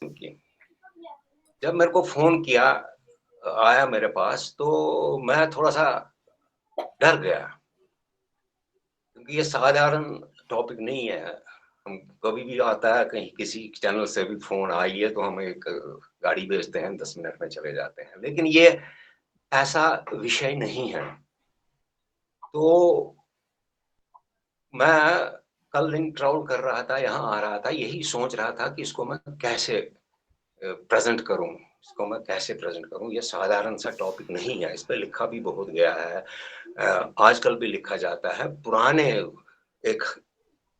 की। जब मेरे को फोन किया, आया मेरे पास, तो मैं थोड़ा सा डर गया, क्योंकि ये साधारण टॉपिक नहीं है। हम कभी भी आता है कहीं किसी चैनल से भी फोन आई है तो हम एक गाड़ी भेजते हैं, 10 मिनट में चले जाते हैं, लेकिन ये ऐसा विषय नहीं है। तो मैं कल दिन ट्रैवल कर रहा था, यहाँ आ रहा था, यही सोच रहा था कि इसको मैं कैसे प्रेजेंट करूं, इसको मैं कैसे प्रेजेंट करूं। ये साधारण सा टॉपिक नहीं है, इस पे लिखा भी बहुत गया है, आजकल भी लिखा जाता है। पुराने एक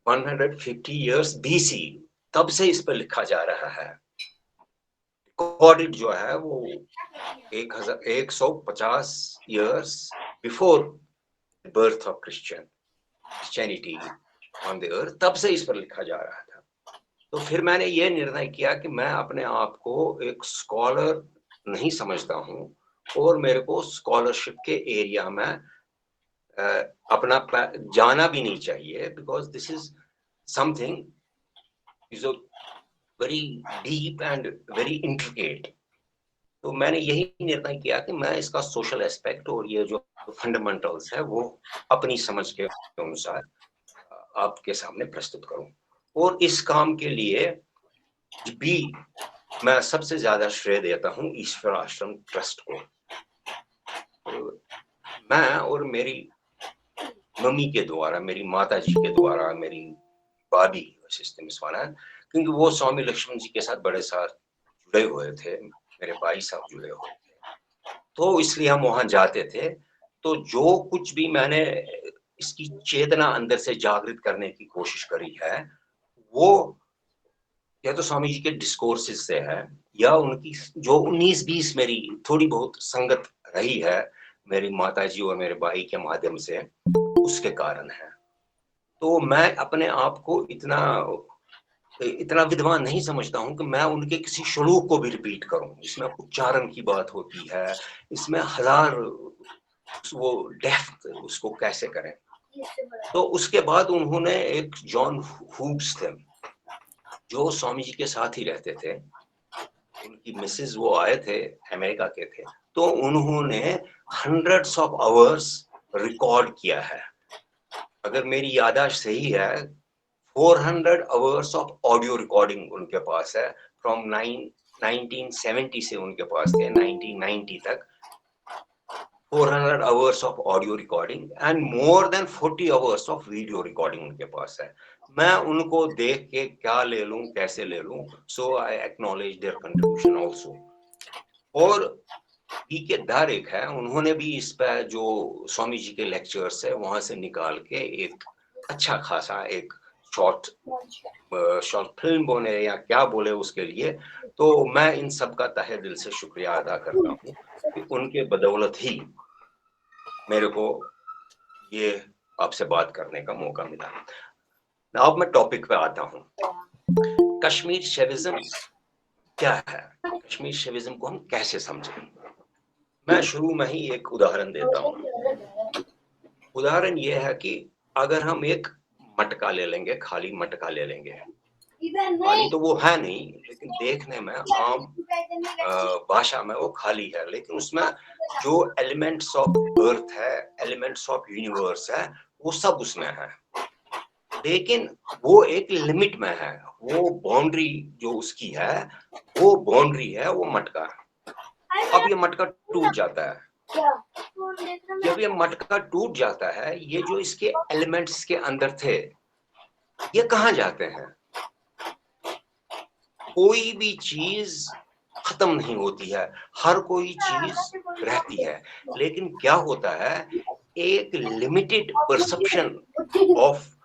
150 इयर्स बीसी तब से इस पे लिखा जा रहा है। रिकॉर्डेड जो है वो 150 years before birth of Christianity on the earth, तब से इस पर लिखा जा रहा था। तो फिर मैंने ये निर्णय किया कि मैं अपने आप को एक स्कॉलर नहीं समझता हूँ, और मेरे को स्कॉलरशिप के एरिया में अपना जाना भी नहीं चाहिए, because this is something is a very deep and very intricate. तो मैंने यही निर्णय किया कि मैं इसका सोशल एस्पेक्ट और ये जो फंडामेंटल्स है वो अपनी समझ के अनुसार आपके सामने प्रस्तुत करूं। और इस काम के लिए भी मैं सबसे ज्यादा श्रेय देता हूं ईश्वर आश्रम ट्रस्ट को। मैं और मेरी मम्मी के द्वारा, मेरी माता जी के द्वारा, मेरी भाभी क्योंकि वो स्वामी लक्ष्मण जी के साथ बड़े साथ जुड़े हुए थे, मेरे भाई साहब जुड़े हुए थे, तो इसलिए हम वहां जाते थे। तो जो कुछ भी मैंने इसकी चेतना अंदर से जागृत करने की कोशिश करी है, वो या तो स्वामी जी के डिस्कोर्सेस से है, या उनकी जो 19-20 मेरी थोड़ी बहुत संगत रही है मेरी माता जी और मेरे भाई के माध्यम से, उसके कारण है। तो मैं अपने आप को इतना विद्वान नहीं समझता हूं कि मैं उनके किसी श्लोक को भी रिपीट करूं। इसमें उच्चारण की बात होती है, इसमें हजार वो डेप्थ उसको कैसे करें। तो उसके बाद उन्होंने एक जॉन हुब्स थे जो स्वामी जी के साथ ही रहते थे, उनकी मिसेज वो आए थे, अमेरिका के थे, तो उन्होंने हंड्रेड्स ऑफ आवर्स रिकॉर्ड किया है। अगर मेरी याददाश्त सही है, 400 आवर्स ऑफ ऑडियो रिकॉर्डिंग उनके पास है। फ्रॉम 1970 से उनके पास थे 1990 तक 400 hours of audio recording and more than 40 hours of video recording उनके पास है। मैं उनको देख के क्या ले लूं, कैसे ले लूं, so I acknowledge their contribution also. और के धारिक है, उन्होंने भी इस पर जो स्वामी जी के लेक्चर्स है वहां से निकाल के एक अच्छा खासा एक शॉर्ट फिल्म बोले या क्या बोले उसके लिए। तो मैं इन सब का तहे दिल से शुक्रिया अदा करता हूँ कि उनके बदौलत ही मेरे को ये आपसे बात करने का मौका मिला। अब मैं टॉपिक पे आता हूँ। कश्मीर शिविज्म क्या है, कश्मीर शिविज्म को हम कैसे समझें। मैं शुरू में ही एक उदाहरण देता हूँ। उदाहरण यह है कि अगर हम एक मटका ले लेंगे, खाली मटका ले लेंगे, खाली तो वो है नहीं, लेकिन देखने में आम भाषा में वो खाली है, लेकिन उसमें जो एलिमेंट्स ऑफ अर्थ है, एलिमेंट्स ऑफ यूनिवर्स है, वो सब उसमें है, लेकिन वो एक लिमिट में है। वो बाउंड्री जो उसकी है, वो बाउंड्री है वो मटका। अब ये मटका टूट जाता है। जब ये मटका टूट जाता है, ये जो इसके एलिमेंट्स के अंदर थे, ये कहाँ जाते हैं। कोई भी चीज खत्म नहीं होती है, हर कोई चीज रहती है, लेकिन क्या होता है, एक limited perception of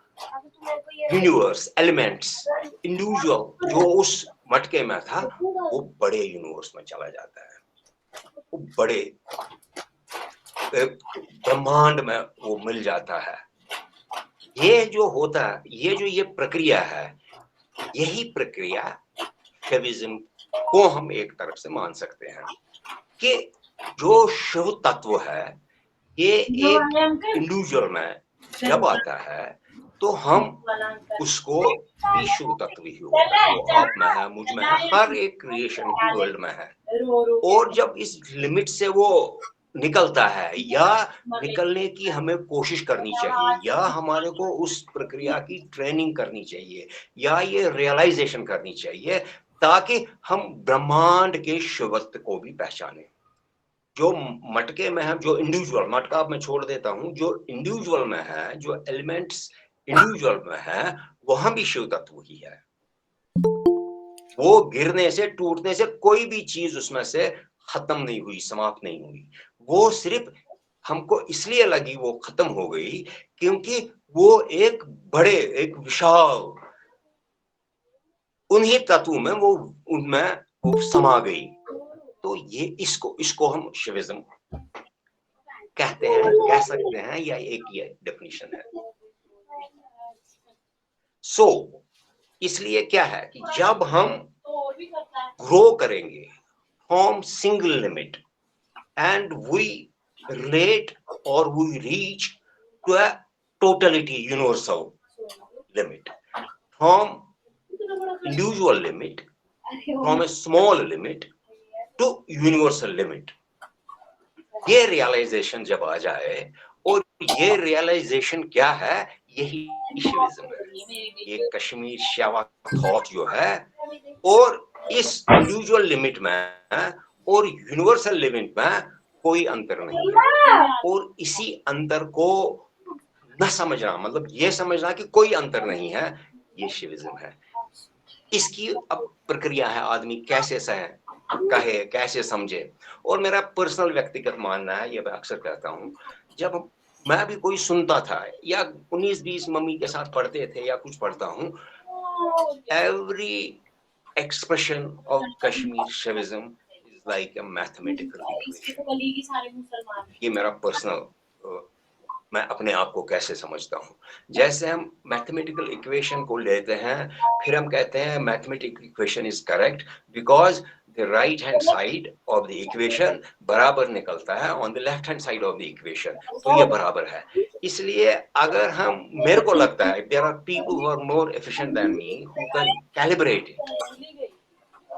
universe, elements, individual जो उस मटके में था, वो बड़े यूनिवर्स में चला जाता है, वो बड़े ब्रह्मांड में वो मिल जाता है। ये जो होता है, ये प्रक्रिया है, यही प्रक्रिया शिविज्म को हम एक तरफ से मान सकते हैं कि जो शिव तत्व है, ये एक इंडिविजुअल में जब आता है, तो हम उसको भी शिव तत्व ही होता है, वो आप में है, मुझ में है, हर एक क्रिएशन की वर्ल्ड में है। और जब इस लिमिट से वो निकलता है या निकलने की हमें कोशिश करनी चाहिए, या हमारे को उस प्रक्रिया की ट्रेनिंग करनी चाहिए, या ये रियलाइजेशन करनी चाहिए, ताकि हम ब्रह्मांड के शिवत्व को भी पहचाने। जो मटके में है, जो इंडिविजुअल मटका मैं छोड़ देता हूं, जो इंडिविजुअल में है, जो एलिमेंट्स इंडिविजुअल में है, वहां भी शिव तत्व ही है। वो गिरने से, टूटने से कोई भी चीज उसमें से खत्म नहीं हुई, समाप्त नहीं हुई। वो सिर्फ हमको इसलिए लगी वो खत्म हो गई क्योंकि वो एक बड़े, एक विशाल उन्हीं तत्वों में वो, उनमें वो समा गई। तो ये इसको हम शिविज्म कहते हैं, कह सकते हैं, या एक ये डेफिनेशन है। सो इसलिए क्या है कि जब हम ग्रो करेंगे from single limit and we relate or we reach to a totality universal limit, from individual limit, from a small limit to universal limit, ये रियलाइजेशन जब आ जाए, और ये रियलाइजेशन क्या है, यही शिविज्म है, ये कश्मीर शिवा थॉट जो है। और इस इंडिविजुअल लिमिट में और यूनिवर्सल लिमिट में कोई अंतर नहीं है, और इसी अंतर को न समझना, मतलब ये समझना कि कोई अंतर नहीं है, ये शिविज्म है। इसकी अब प्रक्रिया है, आदमी कैसे सहे, कहे, कैसे समझे। और मेरा पर्सनल व्यक्तिगत मानना है, ये मैं अक्सर कहता हूं, जब मैं भी कोई सुनता था या 19-20 मम्मी के साथ पढ़ते थे या कुछ पढ़ता हूं, every expression of Kashmir Shivism is like a mathematical equation. ये मेरा पर्सनल, मैं अपने आप को कैसे समझता हूँ। जैसे हम मैथमेटिकल इक्वेशन को लेते हैं, फिर हम कहते हैं mathematical equation is correct because the right hand side of the equation बराबर निकलता है on the left hand side of the equation, तो ये बराबर है। इसलिए अगर हम, मेरे को लगता है there are people who are more efficient than me who can calibrate it,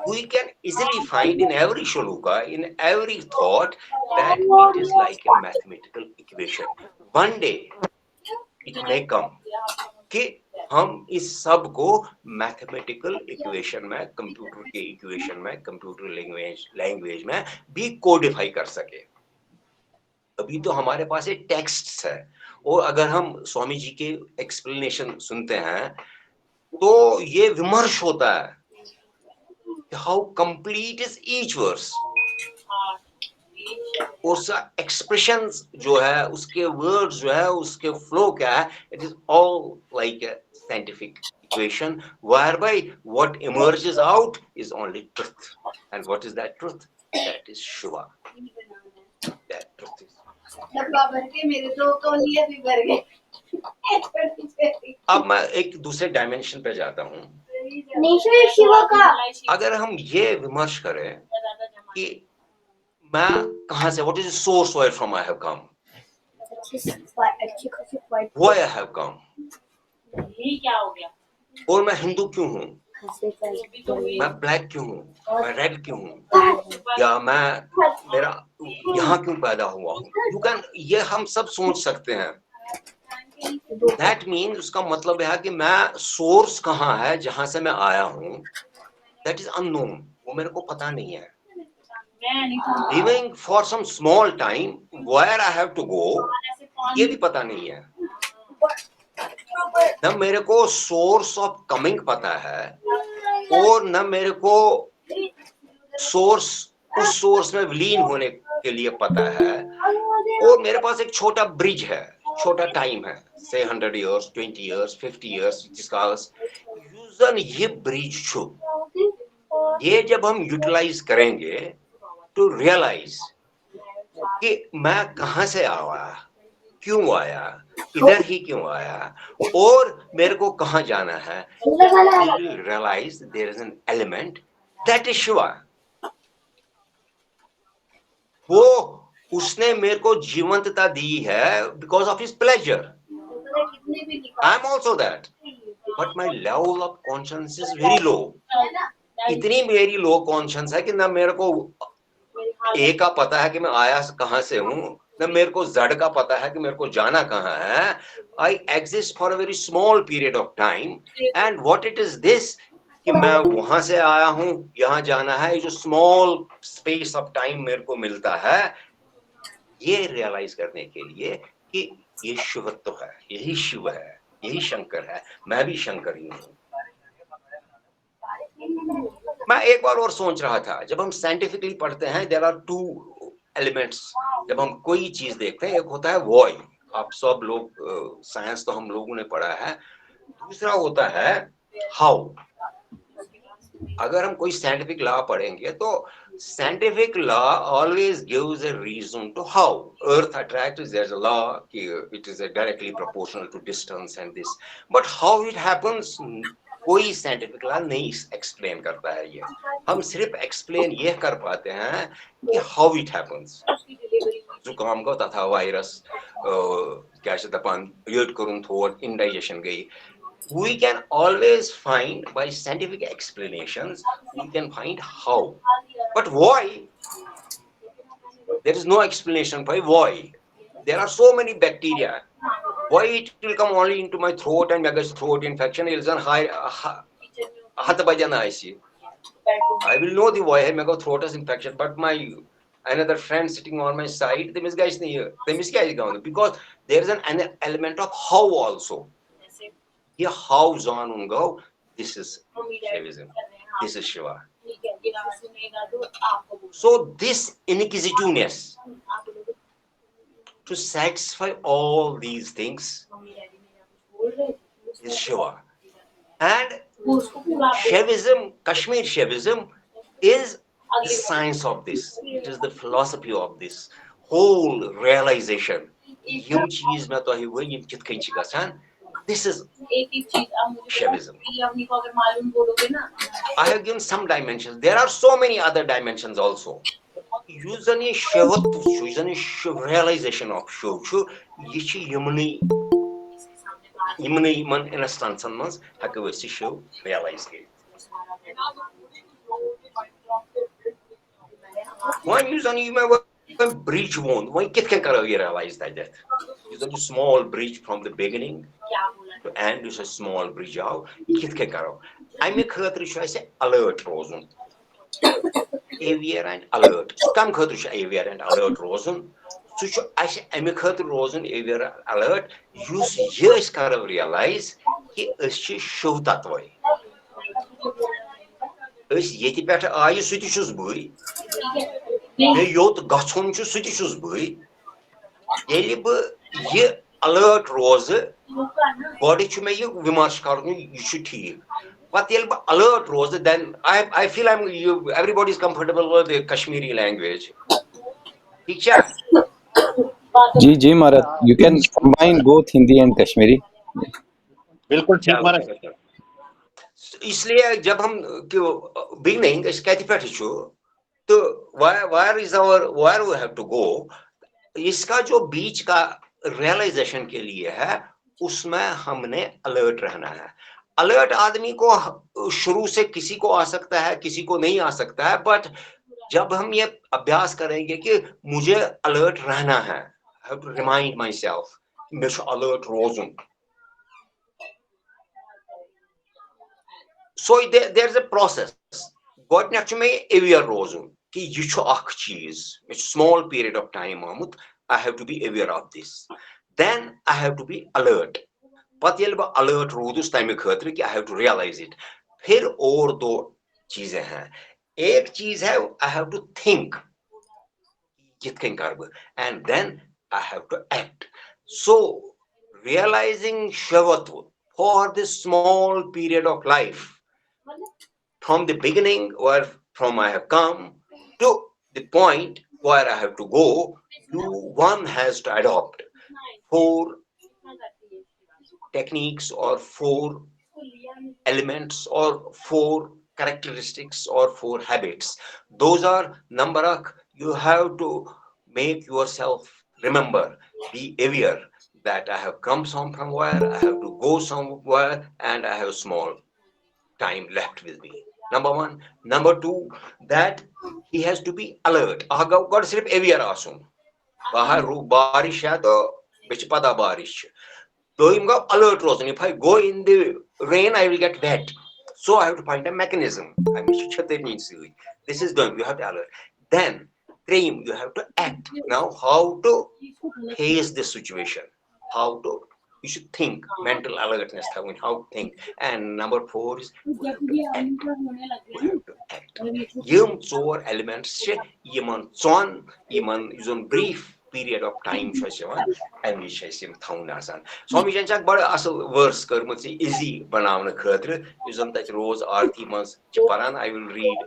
we can easily find in every shloka, in every thought, that it is like a mathematical equation. One day it may come कि हम इस सब को mathematical equation में, computer के equation में, computer language में भी कोडिफाई कर सके। अभी तो हमारे पास एक टेक्स्ट है, और अगर हम स्वामी जी के एक्सप्लेनेशन सुनते हैं तो ये विमर्श होता है how complete is each verse, उसका एक्सप्रेशंस जो है, उसके वर्ड्स जो है, उसके फ्लो क्या है, it is all like a scientific equation whereby what emerges out is only truth, and what is that truth? That is Shiva, that truth is। अब मैं एक दूसरे डायमेंशन पे जाता हूँ। अगर हम ये विमर्श करें कि मैं कहां से, what is the source where from I have come, why I have come, और मैं हिंदू क्यों हूँ, मैं ब्लैक क्यों हूँ, मैं रेड क्यों हूँ, या मैं मेरा यहाँ क्यों पैदा हुआ हूँ, यू कैन, ये हम सब सोच सकते हैं। दैट मीन्स उसका मतलब है कि मैं सोर्स कहाँ है जहां से मैं आया हूँ, दैट इज अननोन, वो मेरे को पता नहीं है। Living for some small time, where I have to go, ये भी पता नहीं है। न मेरे को सोर्स ऑफ कमिंग पता है, और न मेरे को सोर्स, उस सोर्स में विलीन होने के लिए पता है। और मेरे पास एक छोटा ब्रिज है, छोटा टाइम है, say 100 years, 20 years, 50 years, जिसका यूजन ये ब्रिज छो, ये जब हम यूटिलाइज करेंगे टू रियलाइज कि मैं कहां से आया, क्यों आया, इधर ही क्यों आया, और मेरे को कहां जाना है, realise there is an element that is Shiva. वो उसने मेरे को जीवंतता दी है because of his pleasure. I'm also that, but my level of conscience is very low. इतनी मेरी लो कॉन्शियस है कि ना मेरे को ए का पता है कि मैं आया कहां से हूं, ना मेरे को जेड का पता है कि मेरे को जाना कहां है. I exist for a very small period of time, and what it is this कि मैं वहां से आया हूं, यहां जाना है. जो स्मॉल स्पेस ऑफ टाइम मेरे को मिलता है, ये रियलाइज करने के लिए कि ये शिवत्व है, यही शिव है, यही शंकर है, मैं भी शंकर ही हूं. मैं एक बार और सोच रहा था, जब हम साइंटिफिकली पढ़ते हैं, देयर आर टू एलिमेंट्स. जब हम कोई चीज देखते हैं, एक होता है व्हाई, आप सब लोग साइंस तो हम लोगों ने पढ़ा है. दूसरा होता है हाउ. अगर हम कोई साइंटिफिक लॉ पढ़ेंगे तो scientific law always gives a reason to how earth attracts. There's a law, it is directly proportional to distance and this, but how it happens कोई साइंटिफिक लॉ नहीं एक्सप्लेन करता है. ये हम सिर्फ एक्सप्लेन ये कर पाते हैं कि हाउ इट हैपेंस. जुकाम गो तथा वायरस क्या दपान यड करुन थोड़ इंडाइजेशन गई. We can always find by scientific explanations, we can find how, but why? There is no explanation by why. There are so many bacteria. Why it will come only into my throat and make a throat infection? I will know the why I make a throat infection, but my another friend sitting on my side, they misguide me, because there is an element of how also. Here, how Zon Ungo, this is Shivism, this is Shiva. So this inquisitiveness to satisfy all these things is Shiva. And Shivism, Kashmir Shivism, is the science of this. It is the philosophy of this whole realization. This is Shivism. I have given some dimensions. There are so many other dimensions also. Usually Shivatv, usually realization of Shiv, yichi yumni iman in a stansanmas, hakavasi Shiv realize it. One usually you may bridge one, one kit can realize that. Usually small bridge from the beginning to end is a small bridge out. Kit can karo. I make her say alert rosen. Aware and alert. Come aware and alert rosen. So I make her rosen aware alert. Use years karo realize he is show that way. Is yeti better are you switches boy? They yot gachon to switches boy. Yelib ye alert rose. Body to make you vimash karni you should hear. But the alert rose, then I feel everybody's comfortable with the Kashmiri language. Teacher. Ji Maharaj, you can combine both Hindi and Kashmiri. बिल्कुल ठीक महाराज. इसलिए जब हम beginning कहती बैठे छो, तो where we have to go, इसका जो बीच का realization के लिए है, उसमें हमने alert रहना है. अलर्ट आदमी को शुरू से किसी को आ सकता है, किसी को नहीं आ सकता है, बट जब हम ये अभ्यास करेंगे कि मुझे अलर्ट रहना है, I have to remind myself, मैं alert रोजूं. So there's a process. God ने में aware रोजूं कि ये छो अख चीज, small period of time आमुत, I have to be aware of this. Then I have to be alert. But ये लोग alert रोज़ टाइम में खतरे कि I have to realize it. फिर और दो चीजें हैं. एक चीज है I have to think, and then I have to act. So realizing Shivatva for this small period of life, from the beginning where from I have come to the point where I have to go, one has to adopt 4 techniques or 4 elements or 4 characteristics or 4 habits. Those are number you have to make yourself remember, be aware, that I have come somewhere, I have to go somewhere, and I have small time left with me. Number one. Number two, that he has to be alert. God sirf aware asun. Bahar barish hai to bich pada barish. So I'm alert rosan. If I go in the rain, I will get wet. So I have to find a mechanism. I mean, this is done. You have to alert. Then, three, you have to act. Now, how to face this situation? How to? You should think. Mental alertness. How to think. And number four is you have to act. You have to act. Yum four elements. Yaman son. Yaman is on brief period of time. And we say sim thaun asan. Swami Janchak bada asal verse karmut easy banavna khatra. Usam that rose arti mas paran. I will read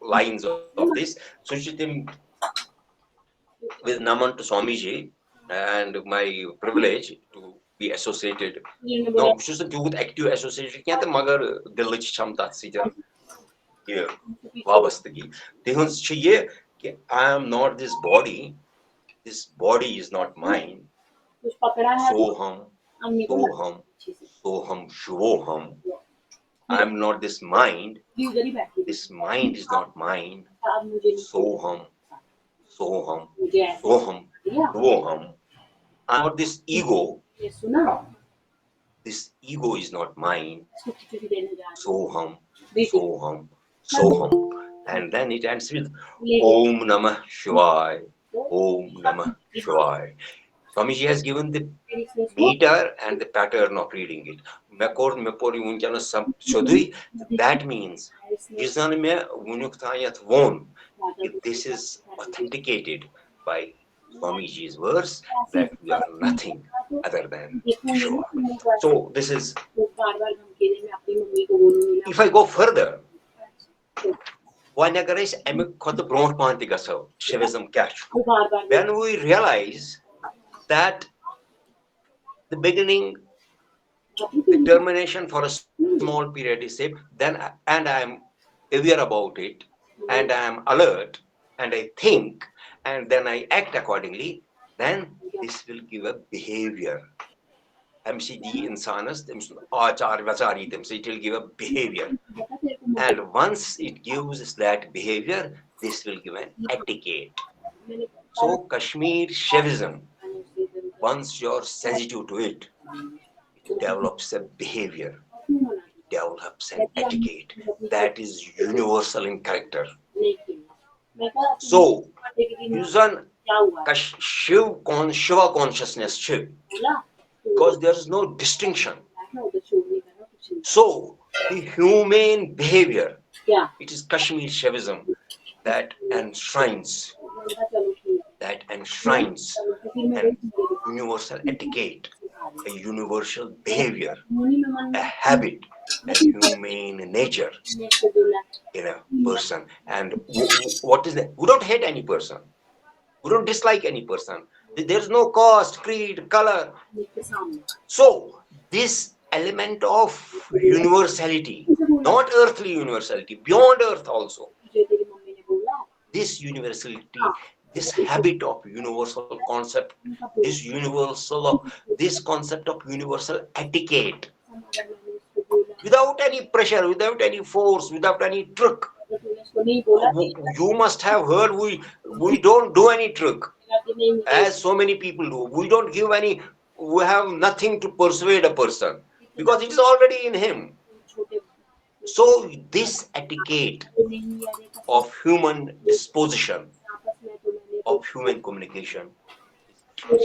lines of this. Sushitim with Naman to Swamiji and my privilege to be associated. No, just a good active association. Can't the magar dillich chamtat sijan. Yeah, wabastagi. Tehun's chiye. I am not this body. This body is not mine. Soham, soham, soham, shvoham. I am not this mind. This mind is not mine. Soham, soham, soham, shvoham. I am not this ego. This ego is not mine. Soham, soham, soham. And then it ends with Om Namah Shivaya. Om Namah Shivaya. Swamiji has given the meter and the pattern of reading it. That means if this is authenticated by Swamiji's verse, that we are nothing other than Shiva. So this is, if I go further, Shivism catch. When we realize that the beginning determination for a small period is safe, then and I am aware about it, and I am alert, and I think, and then I act accordingly, then this will give a behavior. MCD insanas, it will give a behavior. And once it gives that behavior, this will give an etiquette. So Kashmir Shivism, once you're sensitive to it, it develops a behavior, develops an etiquette that is universal in character. So, Yusan Shiva consciousness, because there is no distinction. So, the humane behavior, it is Kashmir Shivism that enshrines an universal etiquette, a universal behavior, a habit, a humane nature in a person. And what is that? We don't hate any person. We don't dislike any person. There's no caste, creed, color. So this element of universality, not earthly universality, beyond earth also, this universality, this habit of universal concept, this concept of universal etiquette, without any pressure, without any force, without any trick. You must have heard we don't do any trick, as so many people do. We don't give any, we have nothing to persuade a person, because it is already in him. So this etiquette of human disposition, of human communication, I'm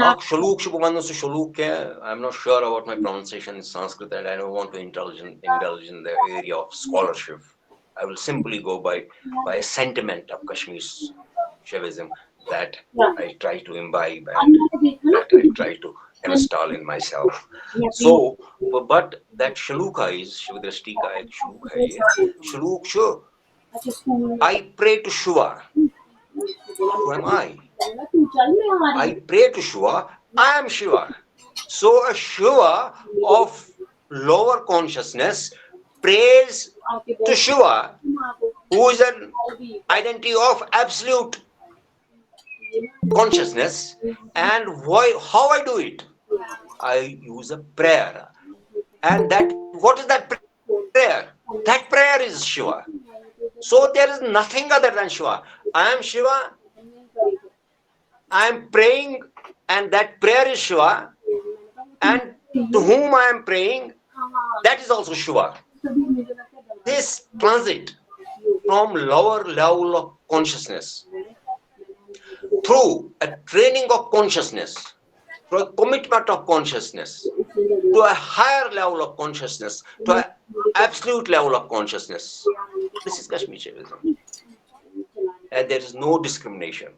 not sure about my pronunciation in Sanskrit, and I don't want to indulge in the area of scholarship. I will simply go by a sentiment of Kashmir Shivism that I try to imbibe and that I try to install in myself. So, but that shaluka is Shivadrashtika, Shaluk, sure. I pray to Shiva. Who am I? I pray to Shiva. I am Shiva. So a Shiva of lower consciousness prays to Shiva, who is an identity of absolute consciousness. And why? How I do it? I use a prayer. And that, what is that prayer? That prayer is Shiva. So there is nothing other than Shiva. I am Shiva. I am praying, and that prayer is Shiva. And to whom I am praying, that is also Shiva. This transit from lower level of consciousness through a training of consciousness, through a commitment of consciousness, to a higher level of consciousness, to an absolute level of consciousness. This is Kashmir Shivism. And there is no discrimination.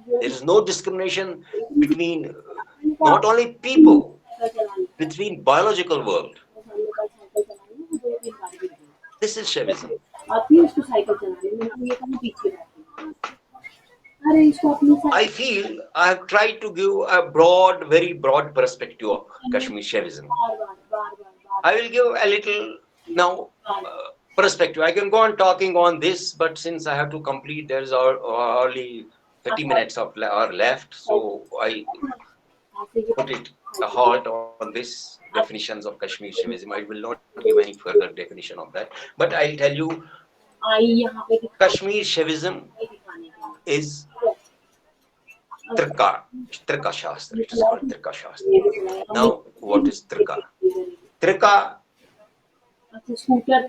There is no discrimination between not only people, between biological world. This is Shivism. I feel I have tried to give a broad, very broad perspective of Kashmir Shivism. I will give a little now perspective. I can go on talking on this, but since I have to complete, there is only 30 minutes of are left, so I put it a halt on this definitions of Kashmir Shivism. I will not give any further definition of that, but I'll tell you, Kashmir Shivism is Trika, Trika Shastra. It is called Trika Shastra. Now, what is Trika? Trika,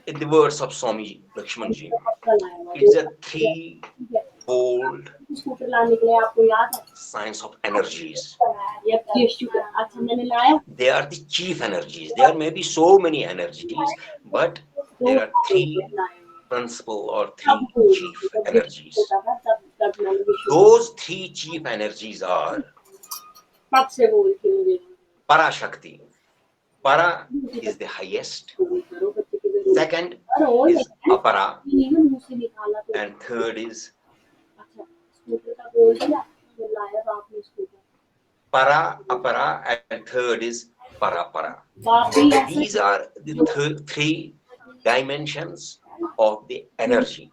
in the words of Swami Lakshmanji, it's a three-fold science of energies. They are the chief energies. There may be so many energies, but there are three principal or three chief energies. Those three chief energies are Parashakti. Para is the highest. Second is Apara. And third is Para, Apara, and third is Parapara. These are the three dimensions of the energy.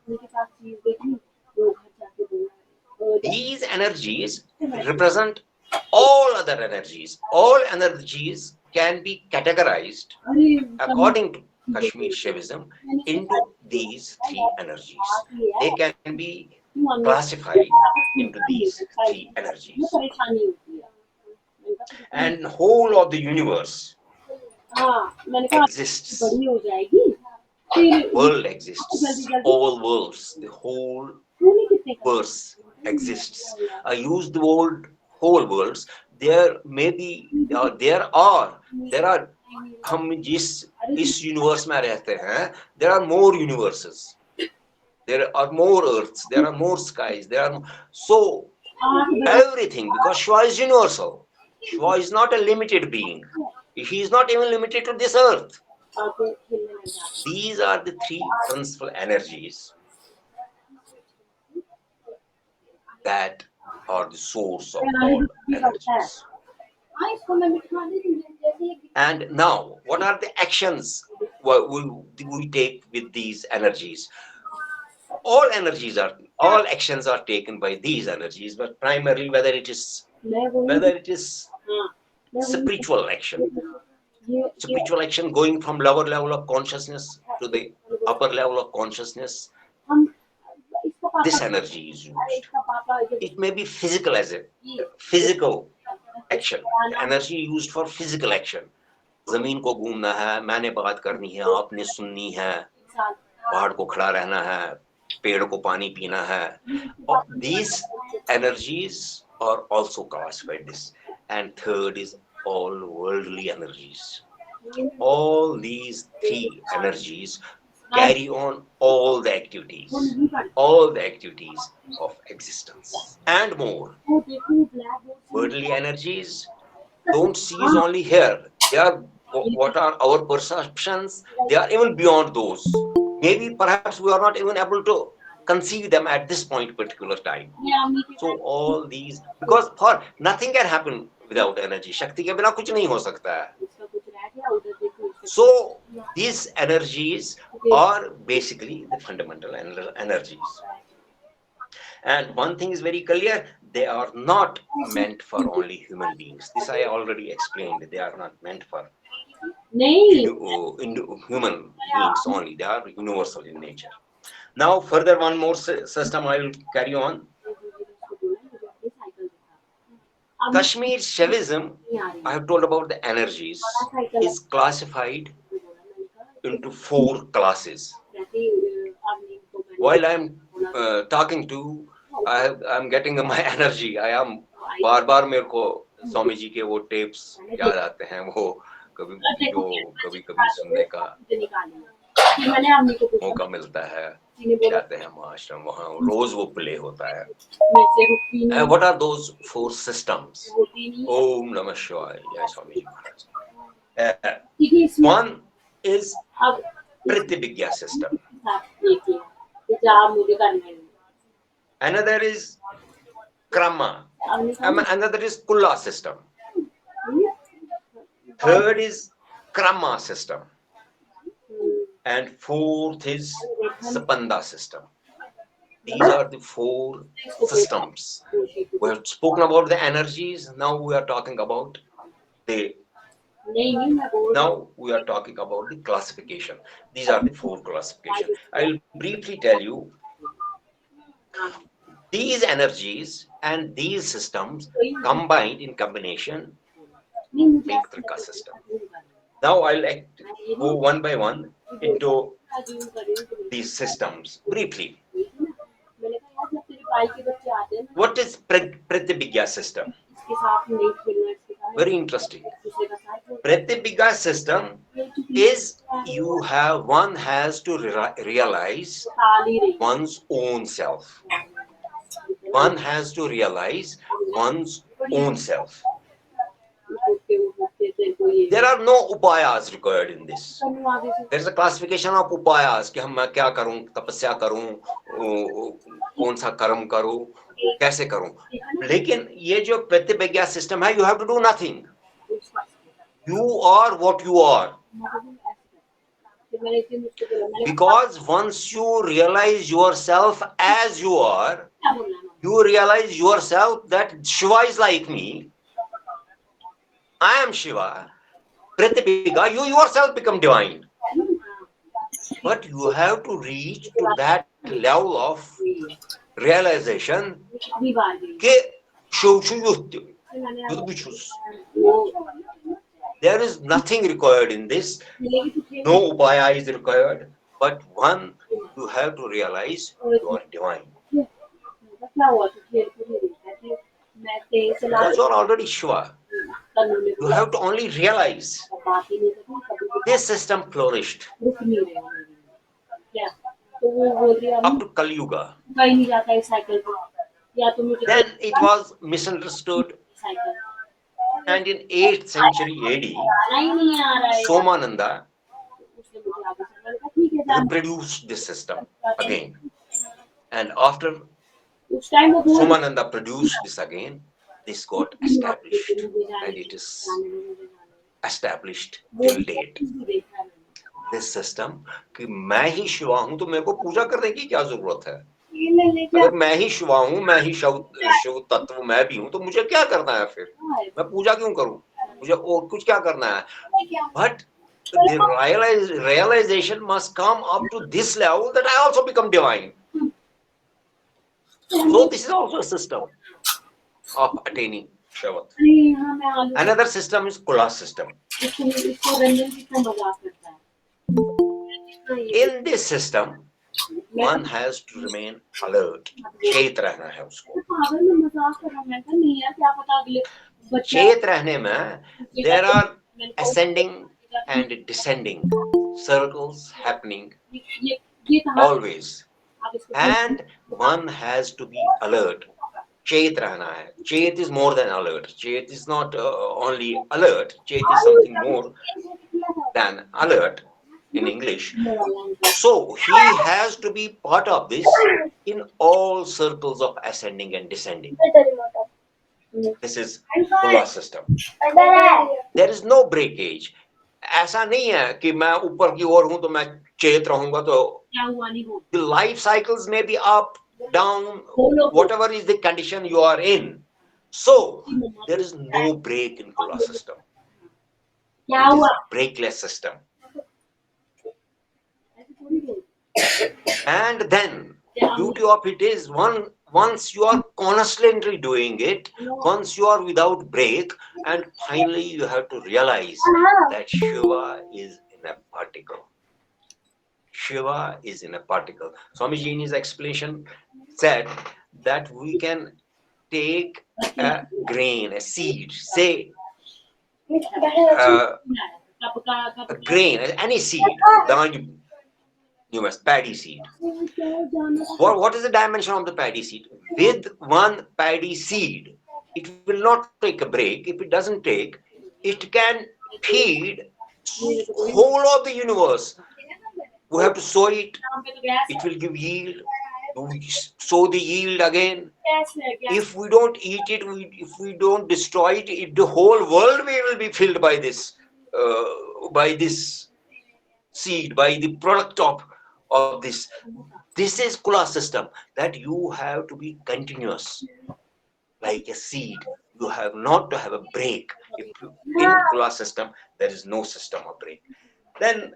These energies represent all other energies. All energies can be categorized according to Kashmir Shivism into these three energies. They can be classified into these three energies. And whole of the universe exists. World exists. All worlds, the whole verse exists. I use the word whole worlds. There may be, there are हम इस universe में रहते हैं, there are more universes, there are more earths, there are more skies, there are so everything, because Shiva is universal. Shiva is not a limited being. He is not even limited to this earth. These are the three principal energies that are the source of all energies. And now, what are the actions we take with these energies? All actions are taken by these energies, but primarily whether it is spiritual action going from lower level of consciousness to the upper level of consciousness, this energy is used. It may be physical as a physical action, energy used for physical action. जमीन को घूमना है, मैंने बात करनी है, आपने सुननी है, पहाड़ को खड़ा रहना है, पेड़ को पानी पीना है. These energies are also classified this. And third is all worldly energies. All these three energies carry on all the activities of existence and more. Worldly energies don't cease only here. They are what are our perceptions. They are even beyond those. Maybe perhaps we are not even able to conceive them at this point particular time. So all these, because for nothing can happen without energy. Shakti के बिना कुछ नहीं हो सकता है. So these energies are basically the fundamental energies. And one thing is very clear, they are not meant for only human beings. This I already explained. They are not meant for human beings only. They are universal in nature. Now further one more system I will carry on. Kashmir Shivism, I have told about the energies, is classified into 4 classes. While I'm talking to, I'm getting my energy. I am बार बार मेरे को स्वामी जी के वो tapes याद आते हैं, वो कभी कभी सुनने का मौका मिलता है, जाते हैं हम आश्रम, वहाँ रोज वो प्ले होता है. What are those 4 systems? Om Namah Shivaya, Jai Swami Maharaj. One is Pratibhigya system. Another is Krama. Another is Kulla system. Third is Krama system. And fourth is Sapanda system. These are the 4 systems. We have spoken about the energies. Now we are talking about the classification. These are the 4 classifications. I will briefly tell you. These energies and these systems combined in combination make Trika system. Now I'll go one by one into these systems briefly. What is Pratibhigya system? Very interesting. Pratibhigya system is one has to realize one's own self. One has to realize one's own self. There are no upayas required in this. There is a classification of upayas कि मैं क्या करूं, तपस्या करूं, कौन सा कर्म करूं, कैसे करूं. लेकिन ये जो प्रतिभिज्ञा सिस्टम है, you have to do nothing. You are what you are. Because once you realize yourself as you are, you realize yourself that Shiva is like me. I am Shiva. Pratibhigya, you yourself become divine. But you have to reach to that level of realization there is nothing required in this. No upaya is required. But one, you have to realize you are divine. Because you are already Shiva. You have to only realize. This system flourished up to Kali Yuga. Then it was misunderstood. And in 8th century AD, Somananda reproduced this system again. And after Somananda produced this again, this got established. And it is established till date. This system कि मैं ही शिवा हूं तो मेरे को पूजा करने की क्या जरूरत है. अगर मैं ही शिवा हूं, मैं ही शिव तत्व मैं भी हूं, तो मुझे क्या करना है फिर. मैं पूजा क्यों करूं, मुझे और कुछ क्या करना है. But the realization must come up to this level that I also become divine. So this is also a system of attaining Shivat. Another system is Kula system. In this system, one has to remain alert. चेत रहना है उसको. चेत रहने में there are ascending and descending circles happening always, and one has to be alert. Chet रहना है. Chet is more than alert. Chet is not only alert. Chet is something more than alert in English. So he has to be part of this in all circles of ascending and descending. This is Kula system. There is no breakage. ऐसा नहीं है कि मैं ऊपर की ओर हूं तो मैं चेत रहूंगा तो the life cycles may be up down whatever is the condition you are in. So there is no break in Kula system. It is breakless system. And then beauty of it is once you are constantly doing it, once you are without break, and finally you have to realize that Shiva is in a particle. Shiva is in a particle. Swamiji in his explanation said that we can take a grain, a seed, say a grain, any seed, paddy seed. What is the dimension of the paddy seed? With one paddy seed, it will not take a break. If it doesn't take, it can feed whole of the universe. We have to sow it. It will give yield. We sow the yield again. If we don't eat it, if we don't destroy it, the whole world will be filled by this seed, by the product of this. This is Kula system, that you have to be continuous like a seed. You have not to have a break. In Kula system, there is no system of break. Then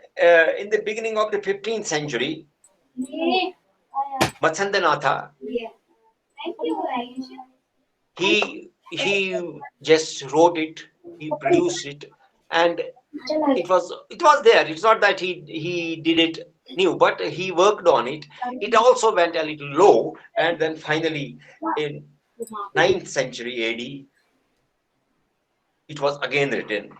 in the beginning of the 15th century, Matsandanatha, he just wrote it, he produced it, and it was there. It's not that he did it new, but he worked on it. It also went a little low, and then finally in 9th century AD, it was again written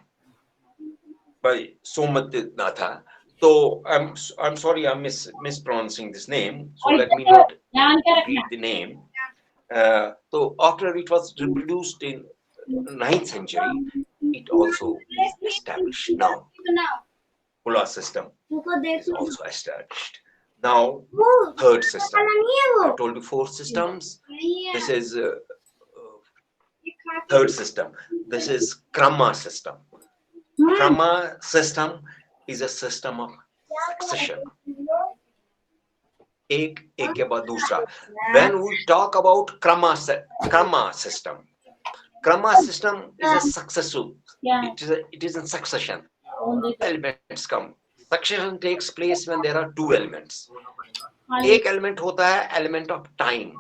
by Somatnatha. So I'm sorry, I'm mispronouncing this name. So let me not repeat the name. So after it was reproduced in 9th century, it also is established now. Kula system is also established. Now, third system. I told you 4 systems. This is third system. This is Krama system. Krama system is a system of succession. Ek ke baad dusra. When we talk about Krama system is a successful. It is in succession. Elements come. Succession takes place when there are 2 elements. एक element होता है element of time.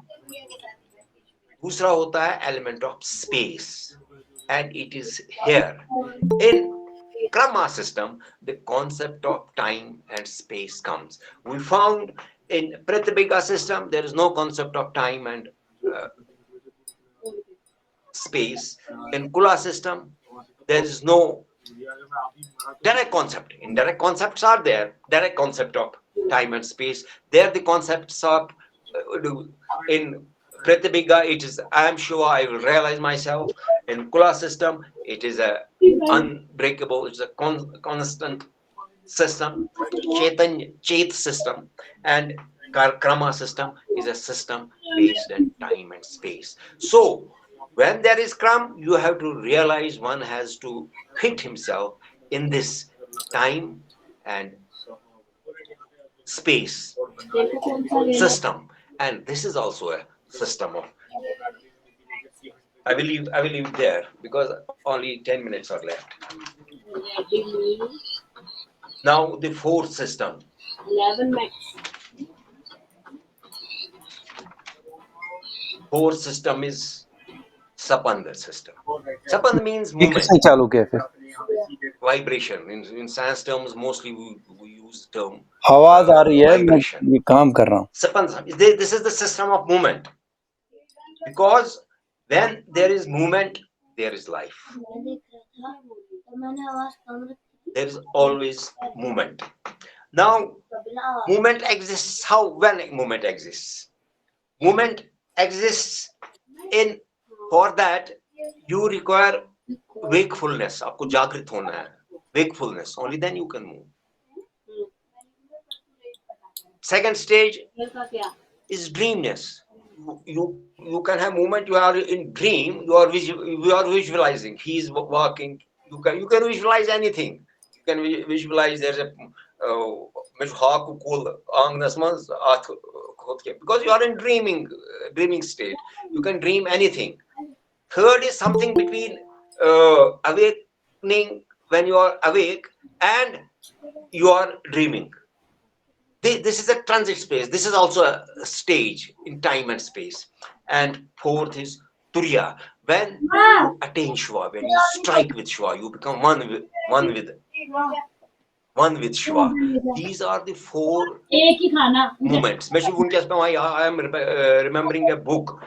दूसरा होता है element of space. And it is here in Krama system, the concept of time and space comes. We found in Pratibhika system, there is no concept of time and space. In Kula system, there is no direct concept. Indirect concepts are there. Direct concept of time and space. There the concepts of in Pratibhika, it is I am sure I will realize myself. In Kula system, it is a unbreakable, it's a constant system. Chet system, and Krama system is a system based on time and space. So when there is Kram, you have to realize one has to fit himself in this time and space system, and this is also a system of. I will leave there because only 10 minutes are left. Now the 4th system. 11 minutes. 4th system is Sapanda system. Sapanda means ये movement, किसने चालू किया फिर? vibration. In science terms, mostly we use the term आवाज आ रही है, मैं vibration. ये काम कर रहा हूँ. Sapanda. This is the system of movement. Because when there is movement, there is life. There is always movement. Now, movement exists. How? When movement exists? Movement exists in, for that you require wakefulness. आपको जागृत होना है. Wakefulness. Only then you can move. Second stage is dreamness. You can have movement. You are in dream. You are visualizing. He is walking. You can visualize anything. You can visualize there's a hawk cool angnas mans ath खोद के, because you are in dreaming state. You can dream anything. Third is something between awakening, when you are awake and you are dreaming. This is a transit space. This is also a stage in time and space. And fourth is Turiya. When you attain Shiva, when you strike with Shiva, you become one with Shiva. These are the four moments. I am remembering a book.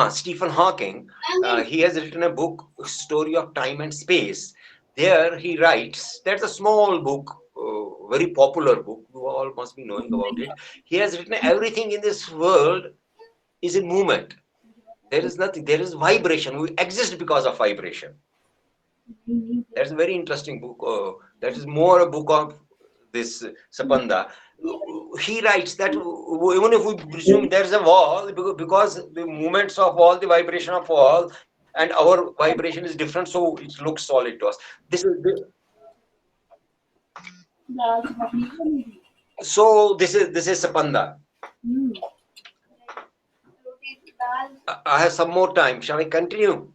Stephen Hawking, he has written a book, Story of Time and Space. There he writes, that's a small book, very popular book, you all must be knowing about it. He has written everything in this world is in movement. There is nothing, there is vibration. We exist because of vibration. That's a very interesting book. That is more a book of this Sapanda. He writes that even if we presume there is a wall, because the movements of wall, the vibration of wall, and our vibration is different, so it looks solid to us. This is Sapanda. I have some more time. Shall I continue?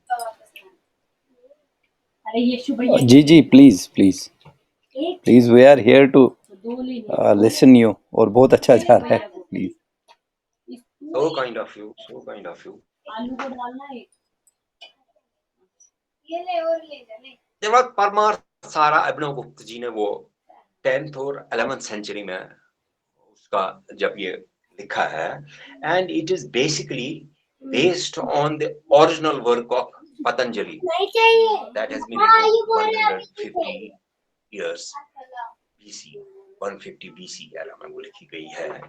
Ji, please, we are here to listen you. और बहुत अच्छा जा रहा है, please. So kind of you. परमार्थ सारा अभिनव गुप्त जी ने वो 10th और 11th सेंचुरी में उसका जब ये लिखा है, and it is basically based on the original work of Patanjali that has been written 150 years BC, 150 BC era में वो लिखी गई है.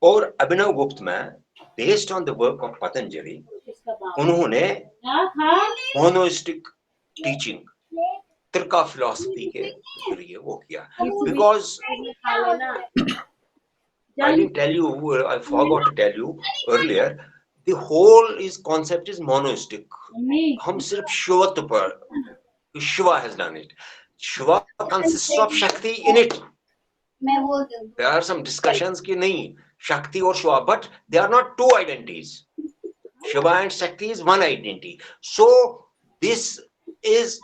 और अभिनव गुप्त में based on the work of Patanjali उन्होंने monistic teaching, Trika philosophy के जरिए वो किया. Because I didn't tell you, I forgot to tell you earlier, the whole concept is monistic. हम सिर्फ शिवत्व पर, Shiva has done it. Shiva consists of Shakti in it. There are some discussions कि नहीं, Shakti or Shiva, but they are not two identities. Shiva and Shakti is one identity. So this is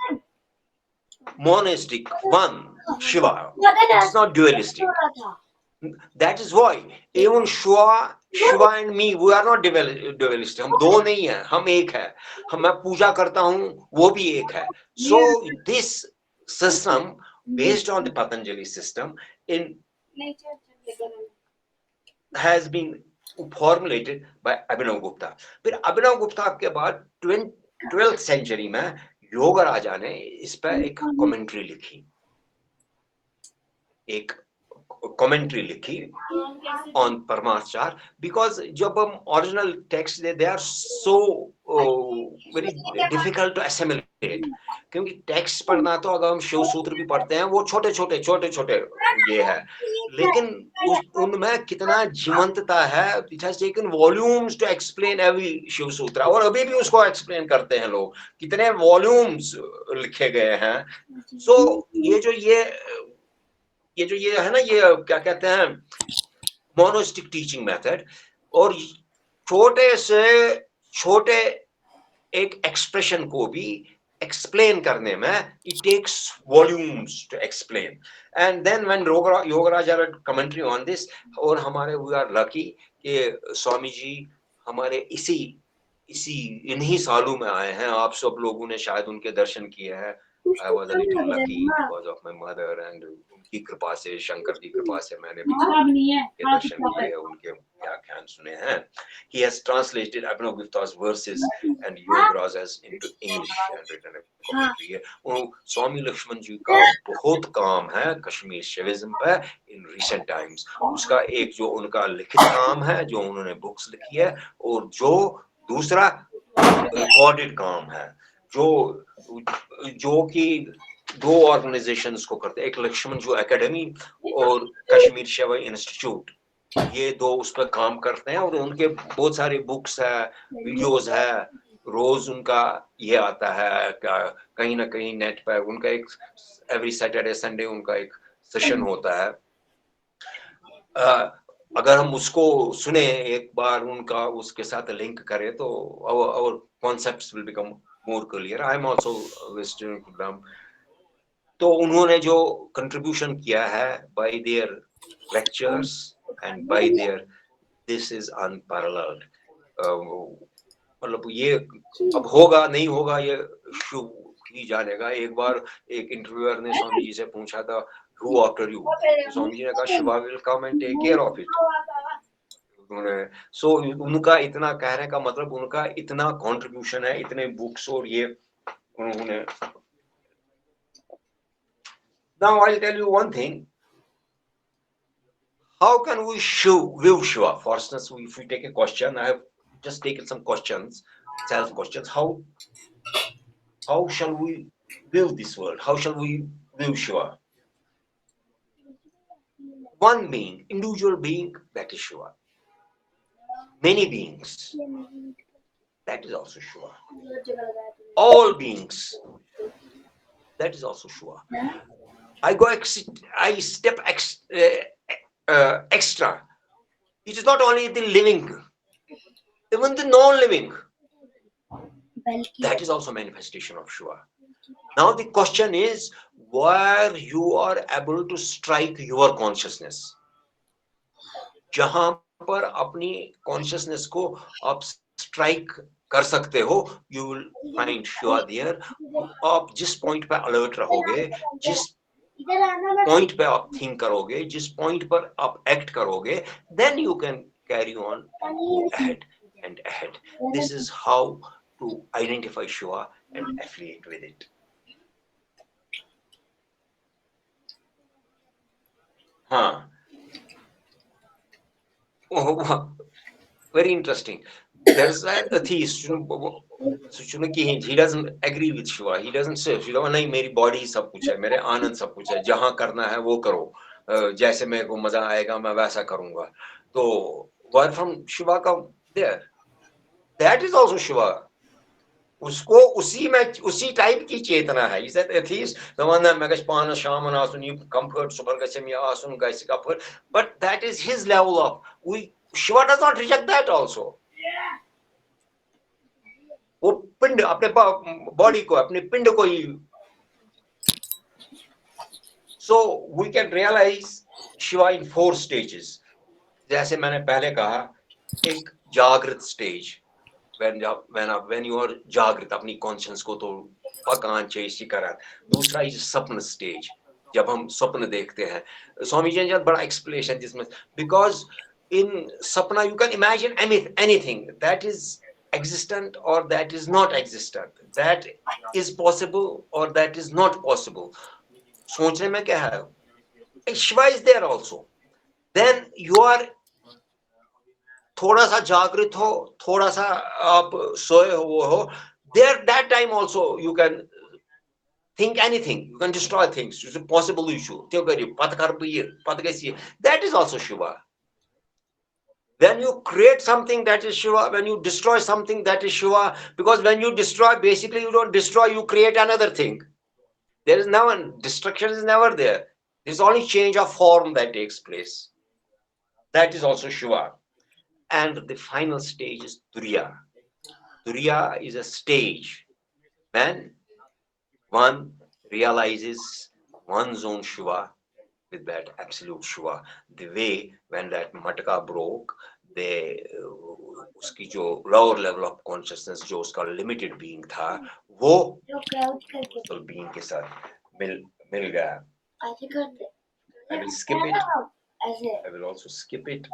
monistic, one Shiva. It's not dualistic. That is why even Shiva and me, we are not dualistic. हम दो नहीं हैं, हम एक है. मैं पूजा करता हूँ, वो भी एक है. So this system based on the Patanjali system has been formulated by Abhinav Gupta. फिर अभिनव गुप्ता के बाद 12th century में योगराजा ने इस पर एक commentary लिखी on Paramarsachar, because जब हम original text they are so very difficult to assimilate, क्योंकि text पढ़ना तो अगर हम शिव सूत्र भी पढ़ते हैं वो छोटे ये है, लेकिन उनमें कितना जीवंतता है. It has taken volumes to explain every Shiv सूत्र, और अभी भी उसको explain करते हैं लोग, कितने volumes लिखे गए हैं. So ये जो ये है ना, ये क्या कहते हैं, मोनोस्टिक टीचिंग मेथड, और छोटे से छोटे एक एक्सप्रेशन को भी एक्सप्लेन करने में it takes volumes to explain. And then when Yogaraja read commentary on this, और हमारे we are lucky कि स्वामी जी हमारे इन्हीं सालों में आए हैं. आप सब लोगों ने शायद उनके दर्शन किए हैं. I was a little lucky because of my mother, and उनकी कृपा से, शंकर की कृपा से मैंने भी उनके दर्शन किए, उनके व्याख्यान सुने हैं. He has translated Abhinav Gupta's verses and Yogarajas into English and written a commentary. स्वामी लक्ष्मण जी का बहुत काम है कश्मीर शिविज्म पे in recent times. उसका एक जो उनका लिखित काम है, जो उन्होंने बुक्स लिखी है, और जो दूसरा रिकॉर्डेड काम है, जो कि दो ऑर्गेनाइजेशंस को करते हैं, एक लक्ष्मण जो एकेडमी और कश्मीर शिवा इंस्टीट्यूट, ये दो उस पर काम करते हैं. और उनके बहुत सारे बुक्स है, वीडियोस है, रोज उनका ये आता है कहीं ना कहीं नेट पर. उनका एक एवरी सैटरडे संडे उनका एक सेशन होता है. अगर हम उसको सुने एक बार उनका उसके साथ लिंक करें तो our concepts will become more clear. I am also listening to them. तो उन्होंने जो कंट्रीब्यूशन किया है by their lectures and by their this is unparalleled. मतलब ये अब होगा नहीं होगा ये शुभ ही जानेगा. एक बार एक इंटरव्यूअर ने स्वामी जी से पूछा था who after you, तो स्वामी जी ने कहा Shiva will come and take care of it. सो उनका इतना कहने का मतलब उनका इतना कंट्रीब्यूशन है, इतने बुक्स और ये उन्होंने. Now I'll tell you one thing. How can we view Shiva? For instance, if we take a question, I have just taken some questions, self questions. How shall we view this world? How shall we view Shiva? One being, individual being, that is Shiva. Many beings, that is also Shiva. All beings, that is also Shiva. I step extra. It is not only the living, even the non-living. That is also manifestation of Shiva. Now the question is where you are able to strike your consciousness. जहां पर अपनी consciousness को आप strike कर सकते हो, you will find Shiva there. आप जिस point पे alert रहोगे, जिस point पे आप think करोगे, जिस point पर आप act करोगे, then you can carry on and go ahead and ahead. This is how to identify Shiva and affiliate with it. Huh. Oh, very interesting. There's an atheist, he doesn't agree with Shiva. He doesn't say Shiva नहीं मेरी body सब कुछ है, मेरे आनंद सब कुछ है, जहाँ करना है वो करो, जैसे मेरे को मजा आएगा मैं वैसा करूँगा. तो where from Shiva come there? That is also Shiva. उसको उसी में उसी टाइप की चेतना है. He said atheist, the one that megas पाना शामन आसुन you comfort super गसे में आसुन गसे comfort, but that is his level of. Shiva does not reject that also. वो पिंड अपने बॉडी को अपने पिंड को ही. So we can realize Shiva in 4 stages. जैसे मैंने पहले कहा, एक जागृत stage. when you are जागृत अपनी conscience को तो पकान चेसी करा. दूसरा is स्वप्न stage, जब हम स्वप्न देखते हैं. स्वामी जी ने बड़ा explanation जिसमें, because in sapna you can imagine anything that is existent or that is not existent, that is possible or that is not possible. सोचने में क्या है? Shiva is there also. Then you are थोड़ा सा जागृत हो, थोड़ा सा आप सोए हो, there that time also you can think anything, you can destroy things. It's a possible issue. That is also Shiva. When you create something, that is Shiva. When you destroy something, that is Shiva. Because when you destroy, basically you don't destroy, you create another thing. There is never, destruction is never there. There's only change of form that takes place. That is also Shiva. And the final stage is Turiya. Turiya is a stage when one realizes one's own Shiva with that absolute Shiva. The way when that matka broke, उसकी जो lower level of consciousness, जो उसका limited being था, वो universal being के साथ मिल गया. I will skip it. I will also skip it.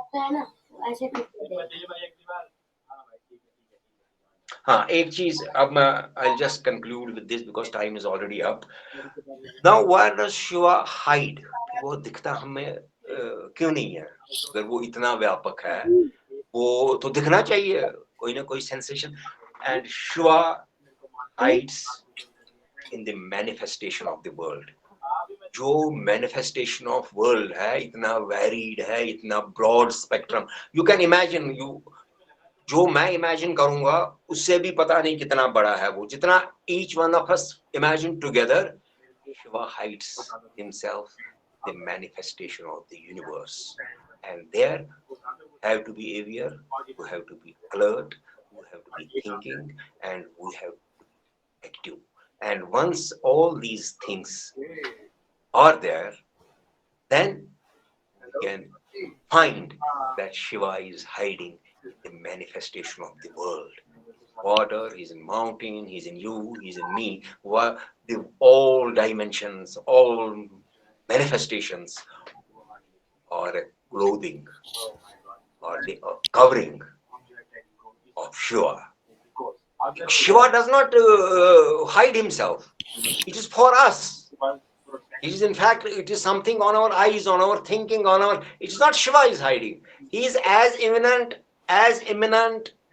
हाँ, एक चीज अब मैं I'll just conclude with this because time is already up. Now where does Shiva hide? वो दिखता हमें क्यों नहीं है? अगर वो इतना व्यापक है, वो तो दिखना चाहिए, कोई ना कोई sensation. And Shiva hides in the manifestation of the world. जो manifestation of world है, इतना varied है, इतना broad spectrum. You can imagine, जो मैं imagine करूँगा, उससे भी पता नहीं कितना बड़ा है वो. जितना each one of us imagine together, Shiva hides himself, the manifestation of the universe. and there have to be aware, we have to be alert, we have to be thinking, and we have to be active. And once all these things are there, then we can find that Shiva is hiding in the manifestation of the world. Water, he's in mountain, he's in you, he's in me. The all dimensions, all manifestations are a clothing or the covering of Shiva. Shiva does not hide himself. It is for us. It is in fact, it is something on our eyes, on our thinking, on our. It is not Shiva is hiding. He is as imminent,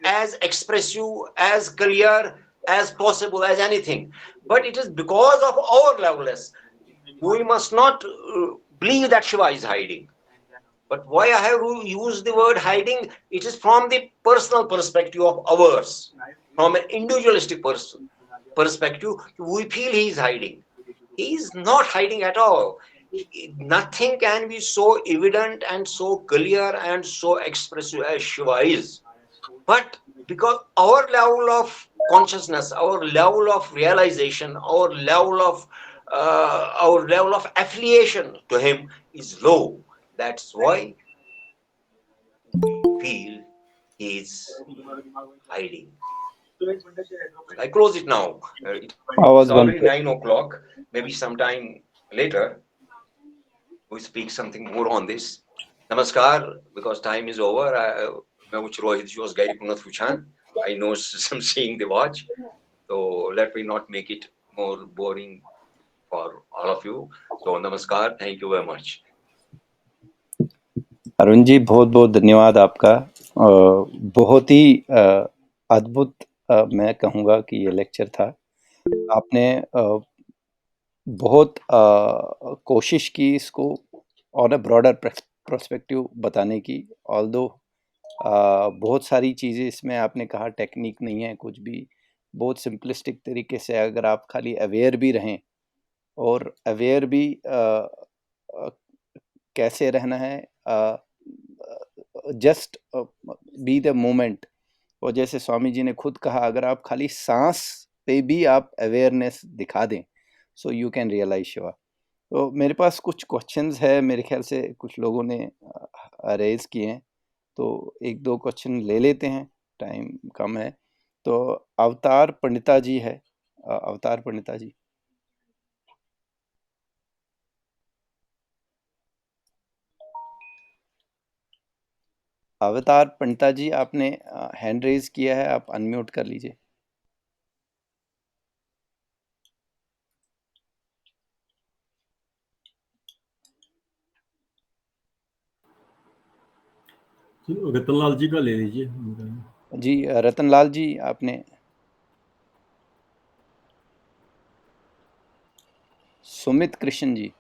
as expressive, as clear as possible as anything. But it is because of our levelness. We must not believe that Shiva is hiding. But why I have used the word hiding? It is from the personal perspective of ours, from an individualistic perspective. We feel he is hiding. He is not hiding at all. Nothing can be so evident and so clear and so expressive as Shiva is. But because our level of consciousness, our level of realization, our level of affiliation to him is low. That's why we feel he is hiding. I close it now. It's already 9 o'clock. Maybe sometime later we speak something more on this. Namaskar, because time is over. I know some seeing the watch. So let me not make it more boring for all of you. So namaskar, thank you very much. Arun ji बहुत बहुत धन्यवाद आपका। बहुत ही अद्भुत मैं कहूँगा कि ये लेक्चर था। आपने बहुत कोशिश की इसको ऑन अ ब्रॉडर पर्सपेक्टिव बताने की। ऑल्दो बहुत सारी चीज़ें इसमें आपने कहा टेक्निक नहीं है कुछ भी, बहुत सिंपलिस्टिक तरीके से अगर आप खाली अवेयर भी रहें और अवेयर भी कैसे रहना है, जस्ट बी द मोमेंट। और जैसे स्वामी जी ने खुद कहा अगर आप खाली सांस पे भी आप अवेयरनेस दिखा दें so you can realise Shiva. तो मेरे पास कुछ क्वेश्चंस है, मेरे ख्याल से कुछ लोगों ने रेज किए हैं, तो एक दो क्वेश्चन ले लेते हैं, टाइम कम है। तो अवतार पंडिता जी है, अवतार पंडिता जी। अवतार पंडिता जी आपने हैंड रेज किया है, आप अनम्यूट कर लीजिए। रतनलाल जी का ले लीजिए। जी रतनलाल जी आपने। सुमित कृष्ण जी।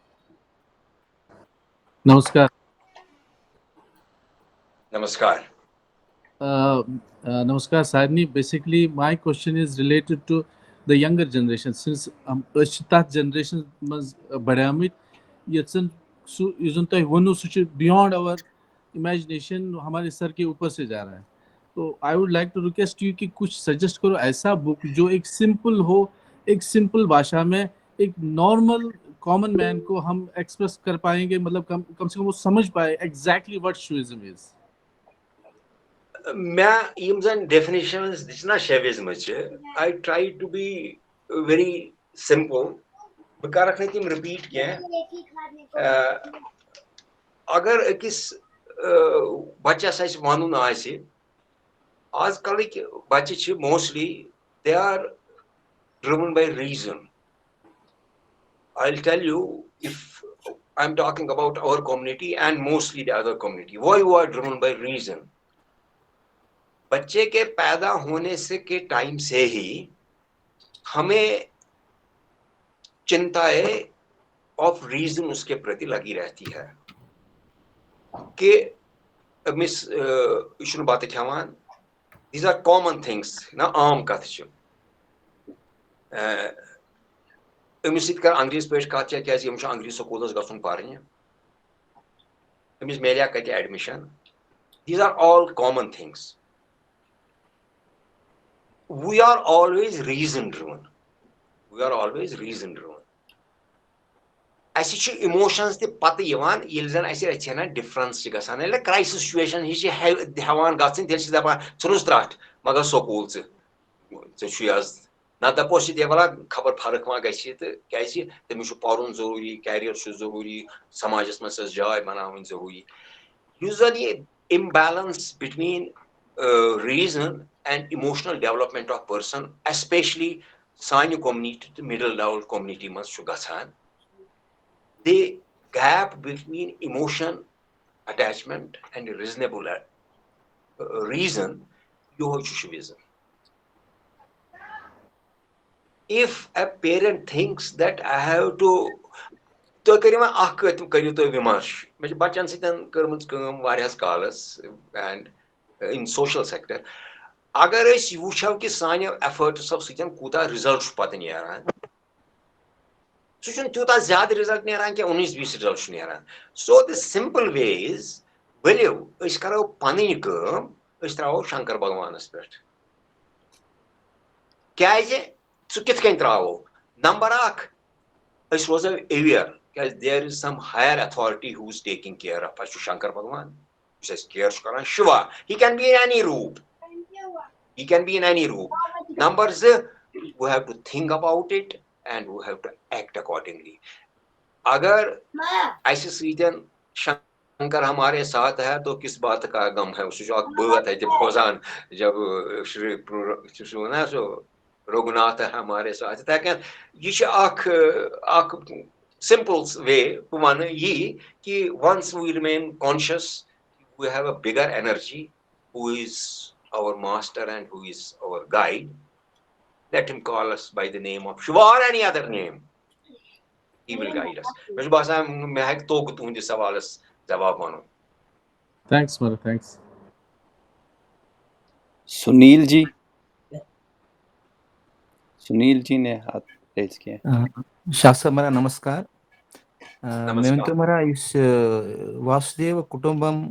नमस्कार। Namaskar. Namaskar, Sadhni. Basically, my question is related to the younger generation. Since that generation was Badamit, Yatsan Yuzun Tai Wanu Such beyond our imagination, हमारे सर के ऊपर से जा रहा है। तो I would like to request you कि कुछ suggest करो ऐसा बुक जो एक simple हो, एक simple भाषा में एक normal common man को हम express कर पाएंगे, मतलब कम से कम वो समझ पाए exactly what Shivism is. Definitions, this is not Shivism. I try to be very simple. repeat अगर किस बच्चा सच मानून आसे आजकल के बच्चे mostly they are driven by reason. I'll tell you, if I'm talking about our community and mostly the other community, why we are driven by reason. बच्चे के पैदा होने से के टाइम से ही हमें चिंताएं ऑफ रीजन उसके प्रति लगी रहती है कि मिस इशुन बातें ख्यावान these are common things ना आम कथ छ अमिस कर अंग्रेज पेश कथ क्या अंग्रेज स्कूलस गसन पारन अमिस मेलिया कति admission. These are all common things. We are always reason driven. We are always reason driven. Assi emotions te pata yavan yel zan assi achena difference chi gasan ele crisis situation hi chi havan gatsin tel chi dapa chunus trat magar sokul se chu yaz na da poshi devala khabar farak ma gachi te kaisi te mishu parun zaruri career shu zaruri samajas mas jay banavun zaruri. Usually imbalance between reason and emotional development of person, especially sani community to middle level community mas shu gasan. The gap between emotion, attachment, and reasonable reason, YK-SSK. If a parent thinks that I have to, तो करिए मैं आख तुम करियो तो विमर्श मुझे बच्चन सितन करमच कम वारियास कालस and in social sector अगर इस यूशव के साने efforts सब सितन कूता result पता नहीं आ रहा है सुचन त्योता ज़्यादा result नहीं आ रहा है क्या 19-20 result नहीं आ रहा है so the simple way is वलियो इस करो पानी कम इस तरह शंकर भगवान स्पिरिट क्या है ये सुकित कहीं तरह number आख इस रोज़ aware because there is some higher authority who is taking care of us. Shankar Bhagavan, who says care Shkaran Shiva. He can be in any room. He can be in any room. Numbers, we have to think about it and we have to act accordingly. अगर ऐसे season Shankar हमारे साथ है तो किस बात का गम है उस जो बात है जब फौजान जब श्री ना सो रघुनाथ हमारे साथ था क्या ये आख simple way to one ye कि once we remain conscious we have a bigger energy who is our master and who is our guide. Let him call us by the name of Shiva or any other name. He will guide us. मुझे बासा मैं एक तो कुछ उन्हें सवालस जवाब मानो. Thanks, Mara. Thanks. Sunil ji ने हाथ रेज किया. शास्त्र मरा नमस्कार. मैं तो मरा इस वासुदेव कुटुंबम